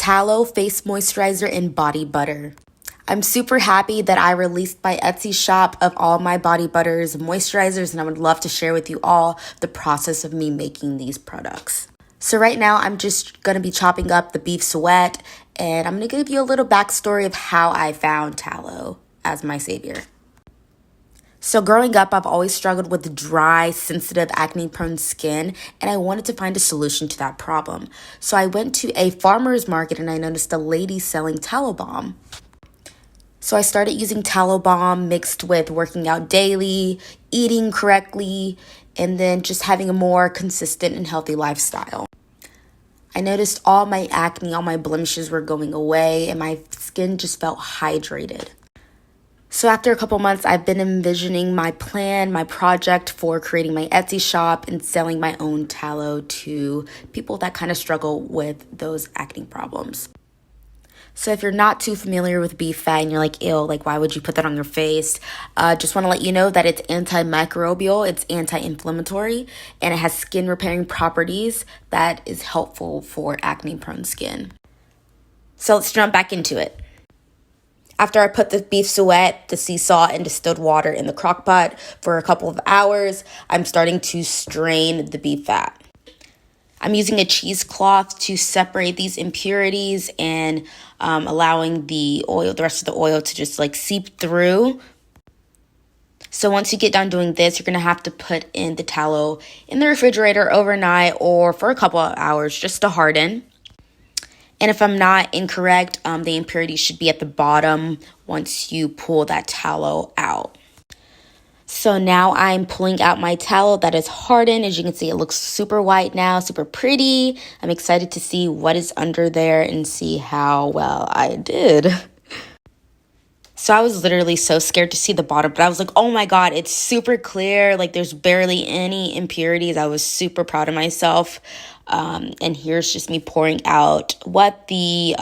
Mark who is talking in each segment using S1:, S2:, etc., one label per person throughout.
S1: Tallow Face Moisturizer in Body Butter. I'm super happy that I released my Etsy shop of all my body butters and moisturizers, and I would love to share with you all the process of me making these products. So right now, I'm just going to be chopping up the beef suet, and I'm going to give you a little backstory of how I found tallow as my savior. So growing up, I've always struggled with dry, sensitive, acne-prone skin, and I wanted to find a solution to that problem. So I went to a farmer's market and I noticed a lady selling tallow balm. So I started using tallow balm mixed with working out daily, eating correctly, and then just having a more consistent and healthy lifestyle. I noticed all my acne, all my blemishes were going away, and my skin just felt hydrated. So after a couple months, I've been envisioning my plan, my project for creating my Etsy shop and selling my own tallow to people that kind of struggle with those acne problems. So if you're not too familiar with beef fat and you're like, ew, like why would you put that on your face? Just want to let you know that it's antimicrobial, it's anti-inflammatory, and it has skin repairing properties that is helpful for acne-prone skin. So let's jump back into it. After I put the beef suet, the sea salt, and distilled water in the crock pot for a couple of hours, I'm starting to strain the beef fat. I'm using a cheesecloth to separate these impurities and allowing the rest of the oil to just like seep through. So once you get done doing this, you're going to have to put in the tallow in the refrigerator overnight or for a couple of hours just to harden. And if I'm not incorrect, the impurities should be at the bottom once you pull that tallow out. So now I'm pulling out my tallow that is hardened. As you can see, it looks super white now, super pretty. I'm excited to see what is under there and see how well I did. So I was literally so scared to see the bottom, but I was like, oh my God, it's super clear. Like there's barely any impurities. I was super proud of myself. And here's just me pouring out what the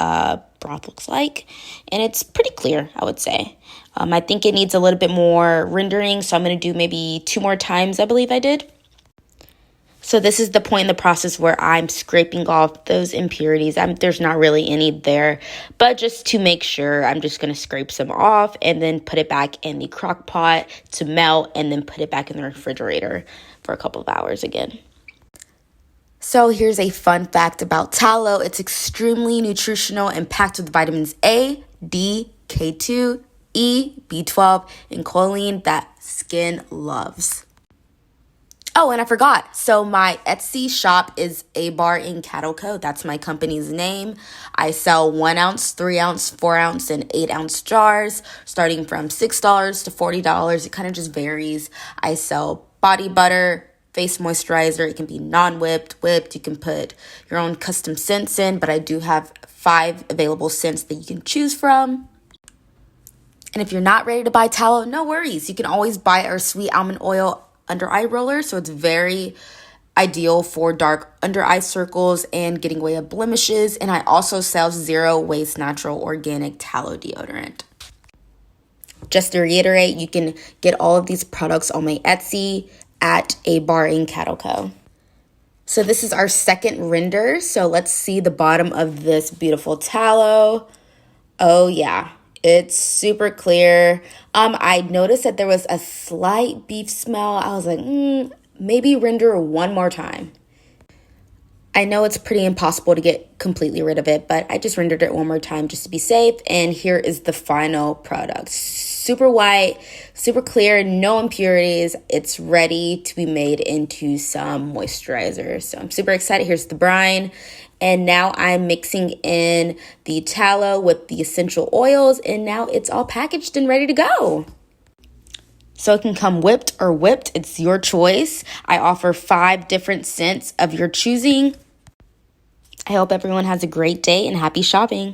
S1: broth looks like. And it's pretty clear, I would say. I think it needs a little bit more rendering, so I'm going to do maybe 2 more times, I believe I did. So this is the point in the process where I'm scraping off those impurities. There's not really any there, but just to make sure, I'm just going to scrape some off and then put it back in the crock pot to melt and then put it back in the refrigerator for a couple of hours again. So here's a fun fact about tallow. It's extremely nutritional and packed with vitamins A, D, K2, E, B12, and choline that skin loves. Oh, and I forgot. So my Etsy shop is Abarandcattleco. That's my company's name. I sell 1 ounce, 3 ounce, 4 ounce, and 8 ounce jars, starting from $6 to $40. It kind of just varies. I sell body butter, face moisturizer. It can be non-whipped, whipped. You can put your own custom scents in, but I do have 5 available scents that you can choose from. And if you're not ready to buy tallow, no worries. You can always buy our sweet almond oil under eye roller. So it's very ideal for dark under eye circles and getting away with blemishes. And I also sell zero waste natural organic tallow deodorant. Just to reiterate, you can get all of these products on my Etsy at Abarandcattleco. So this is our second render. So let's see the bottom of this beautiful tallow. Oh yeah. It's super clear. I noticed that there was a slight beef smell. I was like, maybe render 1 more time. I know it's pretty impossible to get completely rid of it, but I just rendered it 1 more time just to be safe. And here is the final product. Super white, super clear, no impurities. It's ready to be made into some moisturizer. So I'm super excited. Here's the brine. And now I'm mixing in the tallow with the essential oils, and now it's all packaged and ready to go. So it can come whipped or whipped. It's your choice. I offer 5 different scents of your choosing. I hope everyone has a great day and happy shopping.